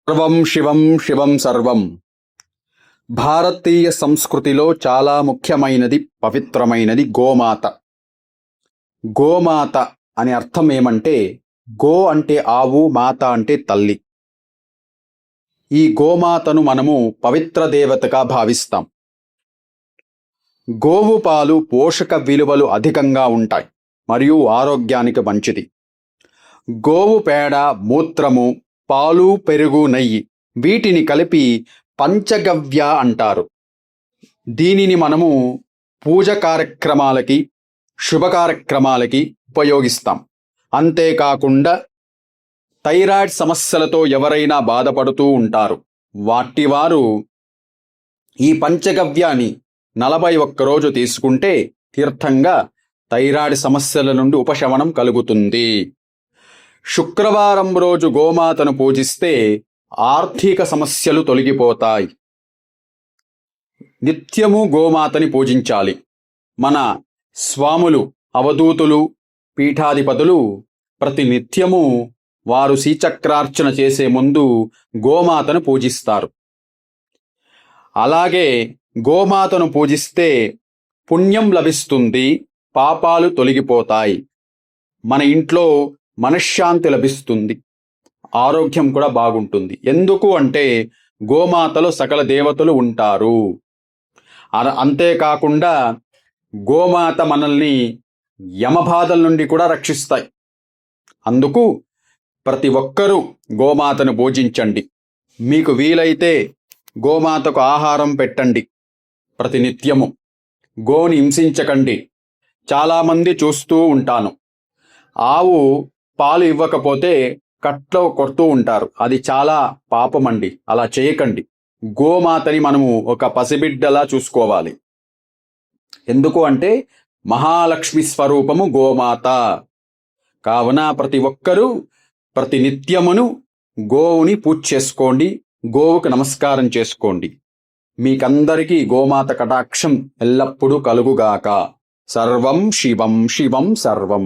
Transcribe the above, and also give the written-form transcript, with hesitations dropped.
సర్వం శివం శివం సర్వం. భారతీయ సంస్కృతిలో చాలా ముఖ్యమైనది, పవిత్రమైనది గోమాత. గోమాత అని అర్థం ఏమంటే, గో అంటే ఆవు, మాత అంటే తల్లి. ఈ గోమాతను మనము పవిత్ర దేవతగా భావిస్తాం. గోవు పాలు పోషక విలువలు అధికంగా ఉంటాయి మరియు ఆరోగ్యానికి మంచిది. గోవు పేడ, మూత్రము, పాలు, పెరుగు, నెయ్యి వీటిని కలిపి పంచగవ్య అంటారు. దీనిని మనము పూజ కార్యక్రమాలకి, శుభ కార్యక్రమాలకి ఉపయోగిస్తాం. అంతేకాకుండా థైరాయిడ్ సమస్యలతో ఎవరైనా బాధపడుతూ ఉంటారు, వారు ఈ పంచగవ్యాన్ని 41 రోజు తీసుకుంటే తీర్థంగా థైరాయిడ్ సమస్యల నుండి ఉపశమనం కలుగుతుంది. శుక్రవారం రోజు గోమాతను పూజిస్తే ఆర్థిక సమస్యలు తొలగిపోతాయి. నిత్యము గోమాతని పూజించాలి. మన స్వాములు, అవధూతులు, పీఠాధిపతులు ప్రతి నిత్యము వారు శ్రీచక్రార్చన చేసే ముందు గోమాతను పూజిస్తారు. అలాగే గోమాతను పూజిస్తే పుణ్యం లభిస్తుంది, పాపాలు తొలగిపోతాయి, మన ఇంట్లో మనశ్శాంతి లభిస్తుంది, ఆరోగ్యం కూడా బాగుంటుంది. ఎందుకు అంటే గోమాతలో సకల దేవతలు ఉంటారు. అంతేకాకుండా గోమాత మనల్ని యమబాధల నుండి కూడా రక్షిస్తాయి. అందుకు ప్రతి ఒక్కరూ గోమాతను పూజించండి. మీకు వీలైతే గోమాతకు ఆహారం పెట్టండి. ప్రతినిత్యము గోని హింసించకండి. చాలామంది చూస్తూ ఉంటాను, ఆవు పాలు ఇవ్వకపోతే కట్లో కొడుతూ ఉంటారు. అది చాలా పాపమండి, అలా చేయకండి. గోమాతని మనము ఒక పసిబిడ్డలా చూసుకోవాలి. ఎందుకు అంటే మహాలక్ష్మి స్వరూపము గోమాత. కావున ప్రతి ఒక్కరూ ప్రతి నిత్యమును గోవుని పూజ చేసుకోండి, గోవుకు నమస్కారం చేసుకోండి. మీకందరికీ గోమాత కటాక్షం ఎల్లప్పుడూ కలుగుగాక. సర్వం శివం శివం సర్వం.